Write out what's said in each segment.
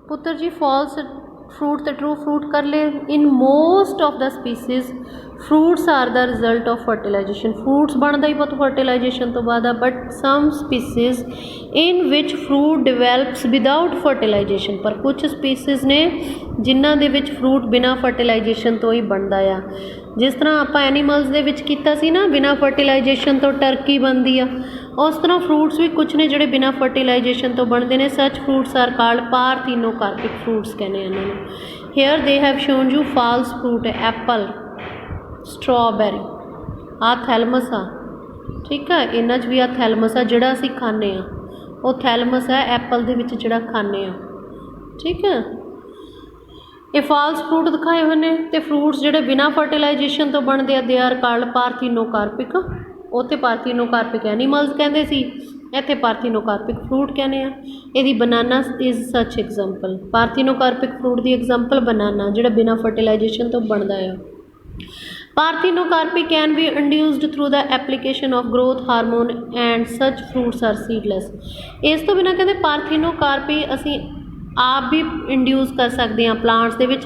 पुत्र जी false fruit तो ट्रू फ्रूट कर ले। In most of the species fruits are the result of fertilization. Fruits बनता ही पुत फर्टिलाइजेशन तो बाद, but some species in which fruit develops without fertilization. पर कुछ स्पीसीज ने जिन्हां दे विच फ्रूट बिना फर्टिलाइजेशन तो ही बनता आ। जिस तरह आप एनीमल्स दे विच कीता सी ना, बिना फर्टिलाइजेशन तो टर्की बनती आ, उस तरह फ्रूट्स भी कुछ ने जिहड़े बिना फर्टिलाइजेशन तो बनते हैं। Such fruits are called parthenocarpic fruits कहने इन्होंने। Here they have shown you false fruit apple, strawberry, आ थैलमस आ, ठीक है। इन्हां च भी आ थैलमस आ जिहड़ा असीं खाने आ, वो थैलमस है एप्पल दे विच जिहड़ा खाने आ, ठीक है। ये फॉल्स फ्रूट दिखाए हुए ने। तो फ्रूट्स जिहड़े बिना फर्टिलाइजेशन तो बनते हैं दे आर कॉल्ड पारथीनोकार्पिक। उत्थे पारथीनोकार्पिक एनीमल्स कहते सी, इत्थे पारथीनोकार्पिक फ्रूट कहने आ। यदि banana is such example. Parthenocarpic fruit की एग्जाम्पल बनाना जिहड़ा बिना फर्टिलाइजेशन तो बनता है। Parthenocarpy can be induced through the application of growth hormone and such fruits are seedless. इस तो बिना कहते पारथीनोकार्पी असी आप भी इंड्यूस कर सकते हैं प्लांट्स दे विच।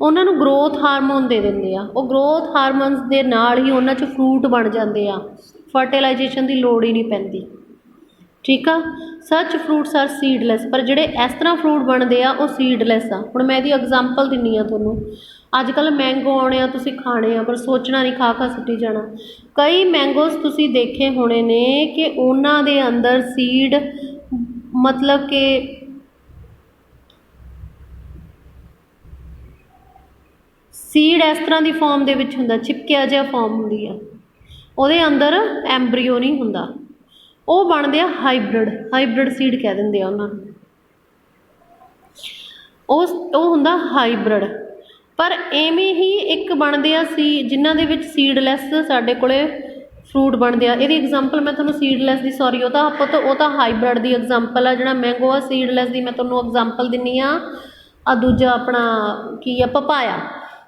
उन्हां नूं ग्रोथ हारमोन दे दिंदे आ, वो ग्रोथ हारमोनस दे नाल ही उन्हां च फ्रूट बन जाते आ, फर्टिलाइजेशन की लोड़ ही नहीं पैंदी, ठीक आ। सच फ्रूट्स आर सीडलैस। पर जिहड़े इस तरह फ्रूट बनते आ वो सीडलैस आ। हुण मैं इहदी एग्जाम्पल दिन्नी आ तुहानूं। अजकल मैंगो आने आ, तुसीं खाने आ, पर सोचना नहीं खा खा सुट्टी जाना। कई मैंगोस तुसीं देखे होने ने कि उन्हां दे अंदर सीड, मतलब कि सीड इस तरह की फॉर्म दे विच हुंदा, चिपकिया जिहा फॉर्म हुंदी आ, उहदे अंदर एम्ब्रीओ नहीं हुंदा, वो बनते आ हाईब्रिड। हाईब्रिड सीड कह दिंदे आ उन्हां नूं, वो हुंदा हाईब्रिड। पर एवें ही एक बनते आ सी जिन्हां दे विच सीडलैस साडे कोले फ्रूट बनते आ। इहदी एग्जाम्पल मैं तुहानूं सीडलैस की, सॉरी वो तो हाईब्रिड की एग्जाम्पल आ। जिहड़ा मैंगो आ सीडलैस की मैं तुहानूं एग्जाम्पल दिन्नी आ। दूजा अपना की आ पपाया।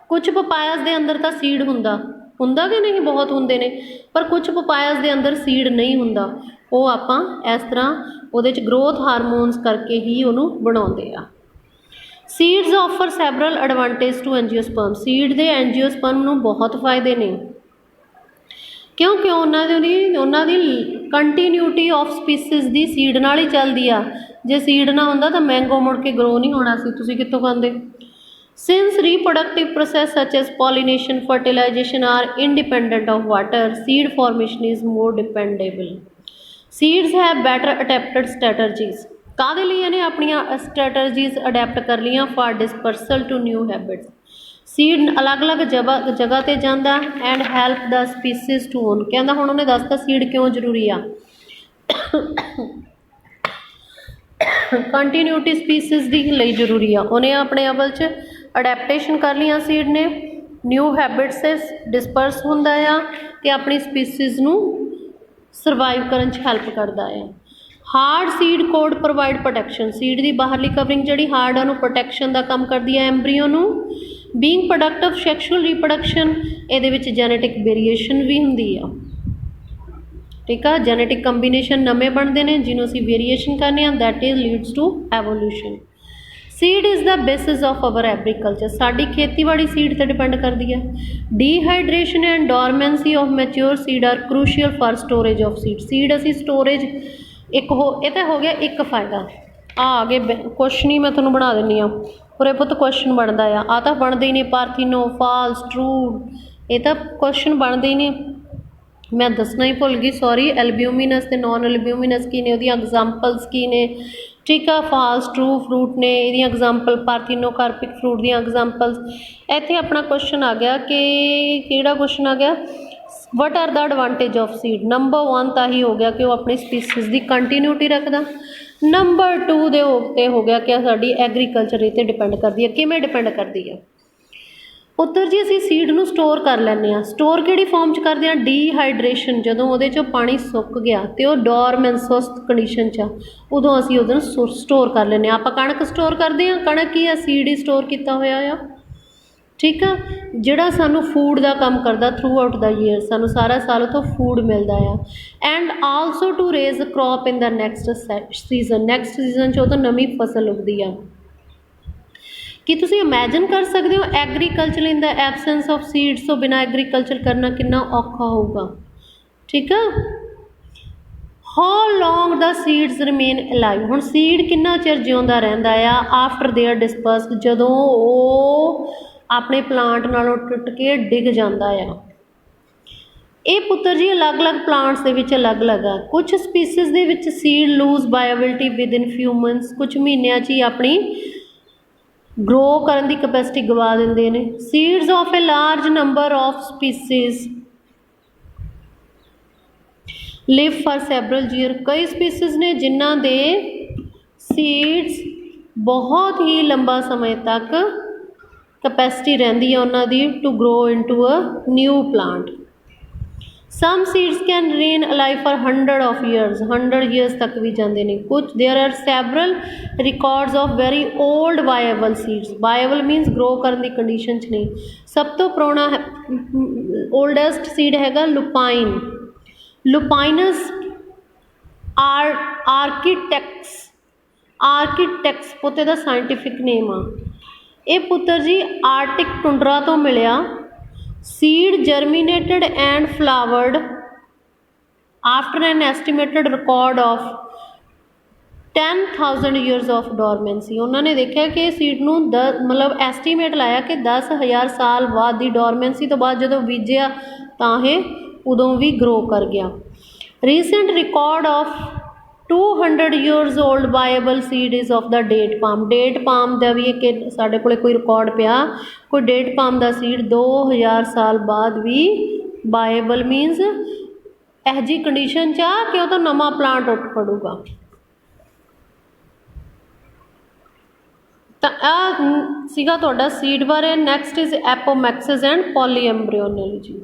कुछ पपायास के अंदर तो सीड हुंदा कि नहीं, बहुत हुंदे ने, पर कुछ पपायास के अंदर सीड नहीं हुंदा। वो आपां इस तरह उहदे च ग्रोथ हारमोन्स करके ही उहनूं बनाउंदे आ। Seeds offer several advantage to angiosperm. Seed दे एंजियोस्पर्म नूं बहुत फायदे ने, क्योंकि उन्हां दी कंटीन्यूटी ऑफ स्पीसीज की सीड नाल ही चलदी आ। जे सीड ना हुंदा तां मैंगो मुड़ के ग्रो नहीं होना सी, तुसीं कित्थों खांदे। Since reproductive process such as pollination, fertilization are independent of water, seed formation is more dependable. Seeds have better adapted strategies. कादे लिए इन्हें अपनियां strategies अडेप्ट कर लियां for dispersal to new habits. Seed अलग अलग जगह ते जांदा and help the species to own. कहंदा हुण उन्हें दसता सीड क्यों जरूरी आ। कंटीन्यूटी स्पीसीज दी लई जरूरी आ। उन्हें अपने अवल च अडेप्टेशन कर लिया सीड ने, न्यू हैबिट से डिस्पर्स हुंदा आ ते अपनी स्पीसीज नूं सरवाइव करन च हैल्प करदा है। Hard seed code provide protection. Seed की बाहरली कवरिंग जिहड़ी हार्ड आ प्रोटैक्शन का काम करदी है एम्ब्रीओ नूं। Being product of sexual reproduction, इहदे विच जेनेटिक वेरीएशन भी हुंदी आ, ठीक है। जेनेटिक कंबीनेशन नवे बनते हैं जिन्हों असीं वेरीएशन करने आ, that is leads to evolution. Seed is the basis of our agriculture. साडी खेतीबाड़ी सीड पर डिपेंड करती है। Dehydration and dormancy of mature seed are crucial for storage of seed. Seed असी स्टोरेज एक ये तो हो गया एक फायदा। आगे क्वेश्चन ही मैं तुहानूं बना दिंदी हाँ, पूरे पुत क्वेश्चन बनता आ तो बनते ही नहीं। पारथीनो, फॉल्स, ट्रू, ये तो क्वेश्चन बनते ही नहीं। मैं दसना ही भुल गई, सॉरी। एल्ब्यूमिनस ते नॉन एल्ब्यूमिनस की ने, उहदियां एग्जाम्पल्स की ने, ठीक है। फॉल्स, ट्रू फ्रूट ने, इहदियां एग्जाम्पल, पारथीनोकार्पिक फ्रूट दियां एग्जाम्पल्स। इत्थे अपना क्वेश्चन आ गया कि किहड़ा क्वेश्चन आ गया, what are the advantage of seed. Number 1 तो ही हो गया कि वह अपनी स्पीसीज की कंटीन्यूटी रखदा। नंबर 2 दे उत्ते हो गया कि साडी एग्रीकल्चर इत्ते डिपेंड करती है। किवें डिपेंड करती है पुत्तर जी, असीं सीड नूं स्टोर कर लैंदे आ। स्टोर किहड़ी फॉर्म च करदे आ, डीहाइड्रेशन। जदों उहदे चों पानी सुक गया तो वह डोरमेंट सुस्त कंडीशन च उदों असीं उहदे नूं स्टोर कर लैंदे आ। आपां कणक स्टोर करदे आ, कणक ही आ, सीड ही स्टोर किया होया आ, ठीक है। जिहड़ा सानूं फूड का काम करदा थ्रू आउट द ईयर, सानूं सारा साल तो फूड मिलता है। And also to raise crop in the next season. Next season च उह नवीं फसल उगदी आ, ਕੀ ਤੁਸੀਂ ਇਮੈਜਿਨ ਕਰ ਸਕਦੇ ਹੋ agriculture in the absence of seeds ਤੋਂ ਬਿਨਾਂ ਐਗਰੀਕਲਚਰ ਕਰਨਾ ਕਿੰਨਾ ਔਖਾ ਹੋਊਗਾ। ਠੀਕ ਆ। How long do seeds remain alive, ਹੁਣ ਸੀਡ ਕਿੰਨਾ ਚਿਰ ਜਿਉਂਦਾ ਰਹਿੰਦਾ ਆ ਆਫਟਰ ਦੇਅਰ ਡਿਸਪਰਸ, ਜਦੋਂ ਉਹ ਆਪਣੇ ਪਲਾਂਟ ਨਾਲੋਂ ਟੁੱਟ ਕੇ ਡਿੱਗ ਜਾਂਦਾ ਆ। ਇਹ ਪੁੱਤਰ ਜੀ ਅਲੱਗ-ਅਲੱਗ ਪਲਾਂਟਸ ਦੇ ਵਿੱਚ ਅਲੱਗ-ਅਲੱਗ ਆ। ਕੁਛ ਸਪੀਸੀਜ਼ ਦੇ ਵਿੱਚ seed lose viability within few months, ਕੁਛ ਮਹੀਨਿਆਂ 'ਚ ਹੀ ਆਪਣੀ ਗਰੋ ਕਰਨ ਦੀ ਕਪੈਸਿਟੀ ਗਵਾ ਦਿੰਦੇ ਨੇ। Seeds of a large number of species live for several year, ਕਈ ਸਪੀਸੀਜ਼ ਨੇ ਜਿਨ੍ਹਾਂ ਦੇ ਸੀਡਸ ਬਹੁਤ ਹੀ ਲੰਬਾ ਸਮੇਂ ਤੱਕ ਕਪੈਸਿਟੀ ਰਹਿੰਦੀ ਹੈ ਉਹਨਾਂ ਦੀ to grow into a new plant. Some seeds can remain alive for 100 years ਤੱਕ ਵੀ ਜਾਂਦੇ ਨੇ। ਕੁਝ there are several records of very old viable seeds, viable means grow ਕਰਨ ਦੀ ਕੰਡੀਸ਼ਨ 'ਚ ਨਹੀਂ। ਸਭ ਤੋਂ ਪੁਰਾਣਾ ਓਲਡੈਸਟ ਸੀਡ ਹੈਗਾ ਲੁਪਾਈਨ, ਲੁਪਾਈਨਸ ਆਰਕੀਟੈਕਸ ਪੁੱਤ ਇਹਦਾ ਸਾਇੰਟੀਫਿਕ ਨੇਮ ਆ। ਇਹ ਪੁੱਤਰ ਜੀ ਆਰਟਿਕ ਟੁੰਡਰਾ ਤੋਂ ਮਿਲਿਆ। Seed germinated and flowered after an estimated record of 10,000 years of dormancy। ਉਹਨਾਂ ਨੇ ਦੇਖਿਆ ਕਿ ਸੀਡ ਨੂੰ ਮਤਲਬ ਐਸਟੀਮੇਟ ਲਾਇਆ ਕਿ 10,000 ਸਾਲ ਬਾਅਦ ਦੀ ਡੋਰਮੈਂਸੀ ਤੋਂ ਬਾਅਦ ਜਦੋਂ ਬੀਜਿਆ ਤਾਂ ਇਹ ਉਦੋਂ ਵੀ ਗਰੋ ਕਰ ਗਿਆ। Recent record of 200 years old viable seed is of the date palm। Date palm ਦਾ ਵੀ ਇੱਕ ਸਾਡੇ ਕੋਲ ਕੋਈ ਰਿਕਾਰਡ ਪਿਆ, ਕੋਈ ਡੇਟ ਪਾਮ ਦਾ ਸੀਡ 2000 ਸਾਲ ਬਾਅਦ ਵੀ ਵਾਇਬਲ ਮੀਨਸ ਇਹੋ ਜਿਹੀ ਕੰਡੀਸ਼ਨ 'ਚ ਆ ਕਿ ਉਹ ਤਾਂ ਨਵਾਂ ਪਲਾਂਟ ਉੱਠ ਖੜੂਗਾ। ਤਾਂ ਆਹ ਸੀਗਾ ਤੁਹਾਡਾ ਸੀਡ ਬਾਰੇ। Next is apomixis and ਪੋਲੀਐਮਬ੍ਰਿਓਨੋਲੋਜੀ।